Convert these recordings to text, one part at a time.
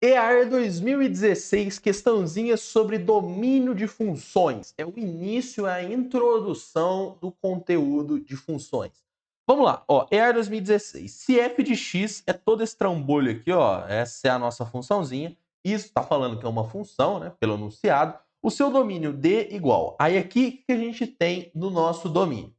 EAR 2016, questãozinha sobre domínio de funções. É o início, a introdução do conteúdo de funções. Vamos lá, ó, EAR 2016. Se f de x é todo esse trambolho aqui, ó, essa é a nossa funçãozinha. Isso está falando que é uma função, né, pelo enunciado. O seu domínio D igual. Aí aqui, o que a gente tem no nosso domínio?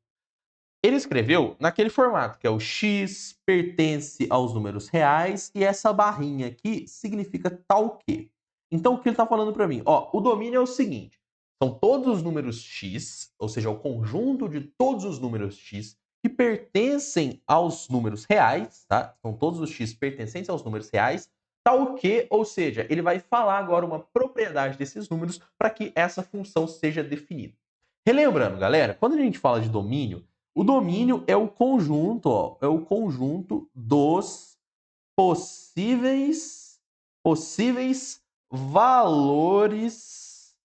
Ele escreveu naquele formato, que é o x pertence aos números reais e essa barrinha aqui significa tal que. Então, o que ele está falando para mim? Ó, o domínio é o seguinte, são todos os números x, ou seja, o conjunto de todos os números x que pertencem aos números reais, tá? São todos os x pertencentes aos números reais, tal que, ou seja, ele vai falar agora uma propriedade desses números para que essa função seja definida. Relembrando, galera, quando a gente fala de domínio, o domínio é o conjunto, ó, é o conjunto dos possíveis valores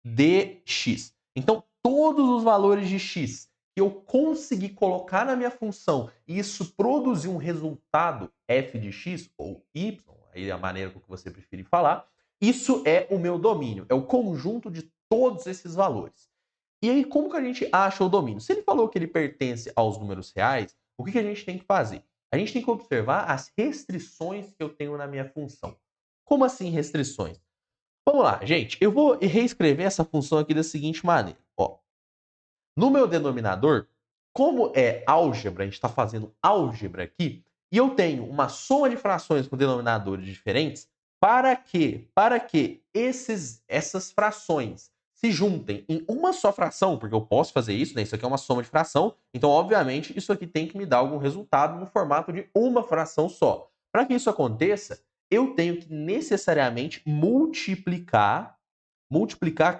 de x. Então, todos os valores de x que eu conseguir colocar na minha função e isso produzir um resultado f de x ou y, aí é a maneira que você preferir falar, isso é o meu domínio, é o conjunto de todos esses valores. E aí, como que a gente acha o domínio? Se ele falou que ele pertence aos números reais, o que a gente tem que fazer? A gente tem que observar as restrições que eu tenho na minha função. Como assim restrições? Vamos lá, gente. Eu vou reescrever essa função aqui da seguinte maneira. Ó, no meu denominador, como é álgebra, a gente está fazendo álgebra aqui, e eu tenho uma soma de frações com denominadores diferentes, para que essas frações se juntem em uma só fração, porque eu posso fazer isso, né? Isso aqui é uma soma de fração, então, obviamente, isso aqui tem que me dar algum resultado no formato de uma fração só. Para que isso aconteça, eu tenho que necessariamente multiplicar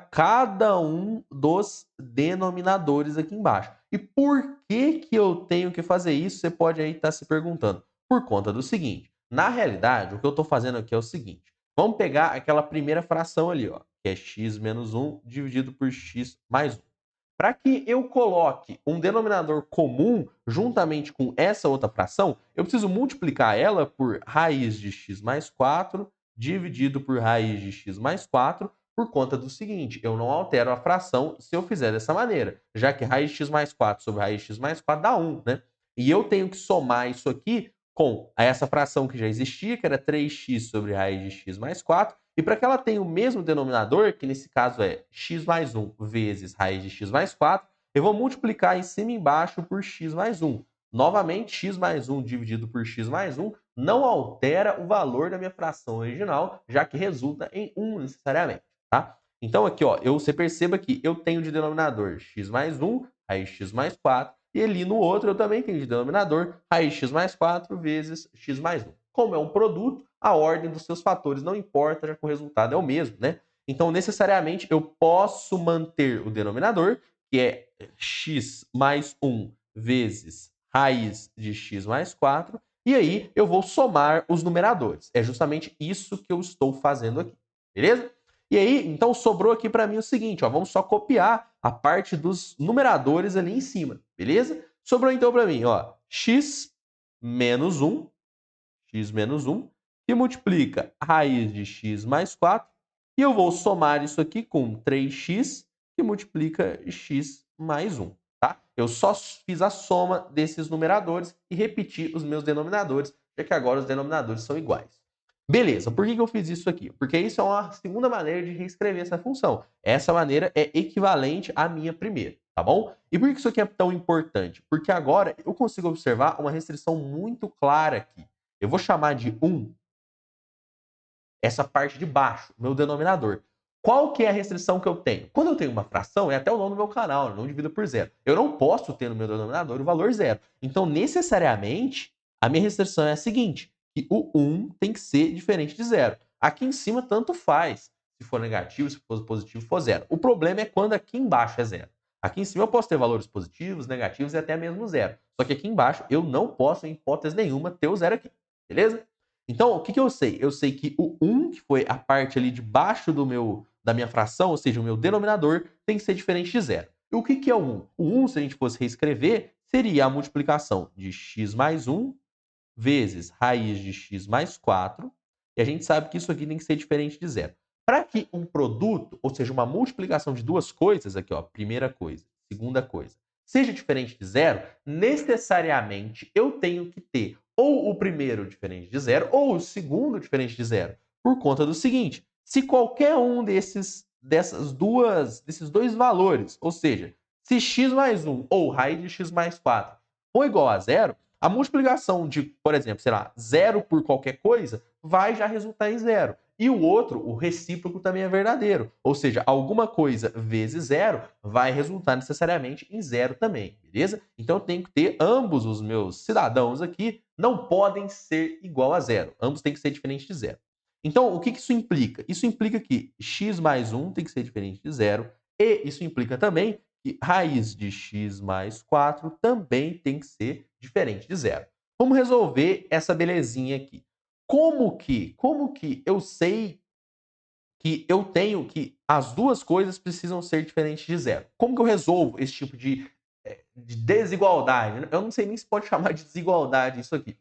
cada um dos denominadores aqui embaixo. E por que eu tenho que fazer isso? Você pode aí estar se perguntando. Por conta do seguinte, na realidade, o que eu estou fazendo aqui é o seguinte, vamos pegar aquela primeira fração ali, ó, que é x menos 1 dividido por x mais 1. Para que eu coloque um denominador comum juntamente com essa outra fração, eu preciso multiplicar ela por raiz de x mais 4 dividido por raiz de x mais 4, por conta do seguinte, eu não altero a fração se eu fizer dessa maneira, já que raiz de x mais 4 sobre raiz de x mais 4 dá 1, né? E eu tenho que somar isso aqui com essa fração que já existia, que era 3x sobre raiz de x mais 4, e para que ela tenha o mesmo denominador, que nesse caso é x mais 1 vezes raiz de x mais 4, eu vou multiplicar em cima e embaixo por x mais 1. Novamente, x mais 1 dividido por x mais 1 não altera o valor da minha fração original, já que resulta em 1 necessariamente, tá? Então aqui, ó, você perceba que eu tenho de denominador x mais 1, raiz de x mais 4, e ali no outro eu também tenho de denominador raiz de x mais 4 vezes x mais 1. Como é um produto, a ordem dos seus fatores não importa, já que o resultado é o mesmo, né? Então, necessariamente, eu posso manter o denominador, que é x mais 1 vezes raiz de x mais 4, e aí eu vou somar os numeradores. É justamente isso que eu estou fazendo aqui, beleza? E aí, então, sobrou aqui para mim o seguinte, ó, vamos só copiar a parte dos numeradores ali em cima, beleza? Sobrou então para mim, ó, x menos 1, que multiplica a raiz de x mais 4, e eu vou somar isso aqui com 3x, que multiplica x mais 1. Tá? Eu só fiz a soma desses numeradores e repeti os meus denominadores, já que agora os denominadores são iguais. Beleza, por que eu fiz isso aqui? Porque isso é uma segunda maneira de reescrever essa função. Essa maneira é equivalente à minha primeira, tá bom? E por que isso aqui é tão importante? Porque agora eu consigo observar uma restrição muito clara aqui. Eu vou chamar de 1 essa parte de baixo, meu denominador. Qual que é a restrição que eu tenho? Quando eu tenho uma fração, é até o nome do meu canal, não divido por zero. Eu não posso ter no meu denominador o valor zero. Então, necessariamente, a minha restrição é a seguinte, que o 1 tem que ser diferente de zero. Aqui em cima, tanto faz. Se for negativo, se for positivo, for zero. O problema é quando aqui embaixo é zero. Aqui em cima eu posso ter valores positivos, negativos e até mesmo zero. Só que aqui embaixo eu não posso, em hipótese nenhuma, ter o zero aqui. Beleza? Então, o que eu sei? Eu sei que o 1, que foi a parte ali de baixo da minha fração, ou seja, o meu denominador, tem que ser diferente de zero. E o que é o 1? O 1, se a gente fosse reescrever, seria a multiplicação de x mais 1 vezes raiz de x mais 4, E a gente sabe que isso aqui tem que ser diferente de zero. Para que um produto, ou seja, uma multiplicação de duas coisas, aqui ó, primeira coisa, segunda coisa, seja diferente de zero, necessariamente eu tenho que ter ou o primeiro diferente de zero ou o segundo diferente de zero. Por conta do seguinte, se qualquer um desses dois valores, ou seja, se x mais 1 ou raiz de x mais 4 for igual a zero, a multiplicação de, por exemplo, sei lá, zero por qualquer coisa vai já resultar em zero. E o outro, o recíproco, também é verdadeiro. Ou seja, alguma coisa vezes zero vai resultar necessariamente em zero também, beleza? Então eu tenho que ter ambos os meus cidadãos aqui não podem ser igual a zero. Ambos têm que ser diferentes de zero. Então, o que isso implica? Isso implica que x mais 1 tem que ser diferente de zero, e isso implica também que raiz de x mais 4 também tem que ser diferente de zero. Vamos resolver essa belezinha aqui. Como que eu sei que eu tenho que as duas coisas precisam ser diferentes de zero? Como que eu resolvo esse tipo de desigualdade? Eu não sei nem se pode chamar de desigualdade isso aqui,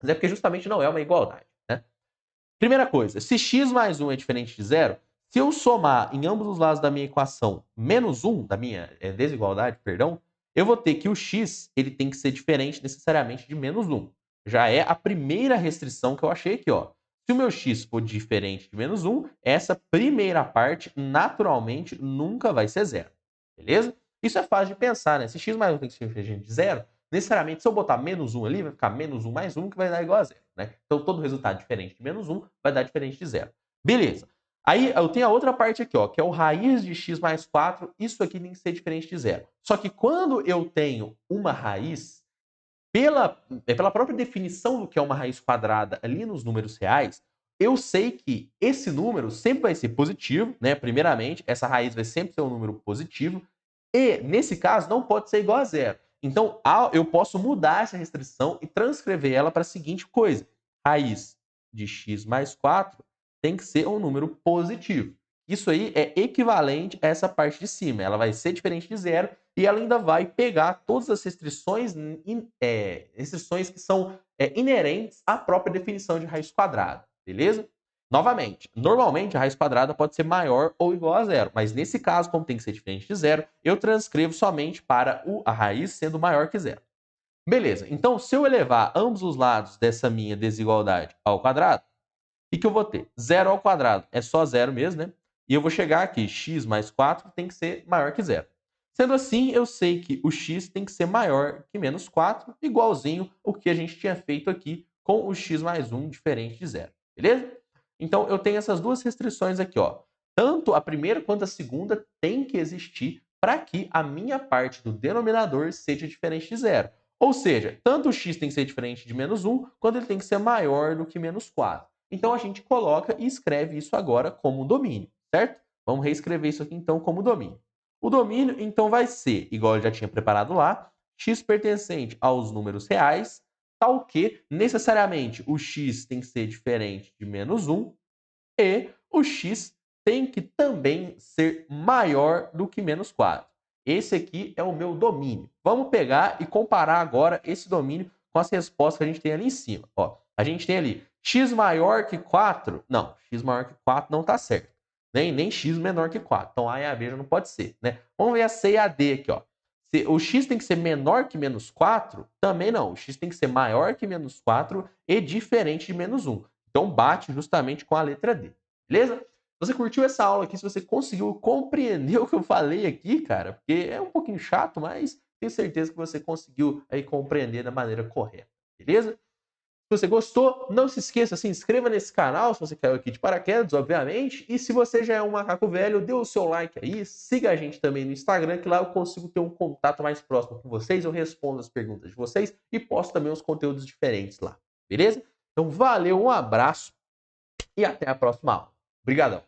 mas é porque justamente não é uma igualdade, né? Primeira coisa, se x mais 1 é diferente de zero, se eu somar em ambos os lados da minha equação menos 1, da minha desigualdade, perdão, eu vou ter que o x ele tem que ser diferente necessariamente de menos 1. Já é a primeira restrição que eu achei aqui, ó. Se o meu x for diferente de menos 1, essa primeira parte naturalmente nunca vai ser zero. Beleza? Isso é fácil de pensar, né? Se x mais 1 tem que ser diferente de zero, necessariamente, se eu botar menos 1 ali, vai ficar menos 1 mais 1, que vai dar igual a zero, né? Então, todo resultado diferente de menos 1 vai dar diferente de zero. Beleza. Aí, eu tenho a outra parte aqui, ó, que é o raiz de x mais 4. Isso aqui tem que ser diferente de zero. Só que quando eu tenho uma raiz, pela própria definição do que é uma raiz quadrada ali nos números reais, eu sei que esse número sempre vai ser positivo, né? Primeiramente, essa raiz vai sempre ser um número positivo. E, nesse caso, não pode ser igual a zero. Então, eu posso mudar essa restrição e transcrever ela para a seguinte coisa. Raiz de x mais 4 tem que ser um número positivo. Isso aí é equivalente a essa parte de cima. Ela vai ser diferente de zero e ela ainda vai pegar todas as restrições que são inerentes à própria definição de raiz quadrada. Beleza? Novamente, normalmente a raiz quadrada pode ser maior ou igual a zero, mas nesse caso, como tem que ser diferente de zero, eu transcrevo somente para a raiz sendo maior que zero. Beleza, então se eu elevar ambos os lados dessa minha desigualdade ao quadrado, o que eu vou ter? Zero ao quadrado é só zero mesmo, né? E eu vou chegar aqui, x mais 4 tem que ser maior que zero. Sendo assim, eu sei que o x tem que ser maior que menos 4, igualzinho o que a gente tinha feito aqui com o x mais 1 diferente de zero. Beleza? Então, eu tenho essas duas restrições aqui, ó. Tanto a primeira quanto a segunda tem que existir para que a minha parte do denominador seja diferente de zero. Ou seja, tanto o x tem que ser diferente de menos 1, quanto ele tem que ser maior do que menos 4. Então, a gente coloca e escreve isso agora como domínio, certo? Vamos reescrever isso aqui, então, como domínio. O domínio, então, vai ser, igual eu já tinha preparado lá, x pertencente aos números reais, tal que, necessariamente, o x tem que ser diferente de menos 1 e o x tem que também ser maior do que menos 4. Esse aqui é o meu domínio. Vamos pegar e comparar agora esse domínio com as respostas que a gente tem ali em cima. Ó, a gente tem ali x maior que 4. Não, x maior que 4 não está certo. Nem x menor que 4. Então A e a B já não pode ser, né? Vamos ver a C e a D aqui, ó. Se o x tem que ser menor que menos 4, também não. O x tem que ser maior que menos 4 e diferente de menos 1. Então bate justamente com a letra D. Beleza? Você curtiu essa aula aqui? Se você conseguiu compreender o que eu falei aqui, cara, porque é um pouquinho chato, mas tenho certeza que você conseguiu aí compreender da maneira correta. Beleza? Se você gostou, não se esqueça, se inscreva nesse canal, se você caiu aqui de paraquedas, obviamente. E se você já é um macaco velho, dê o seu like aí, siga a gente também no Instagram, que lá eu consigo ter um contato mais próximo com vocês, eu respondo as perguntas de vocês e posto também os conteúdos diferentes lá, beleza? Então valeu, um abraço e até a próxima aula. Obrigadão!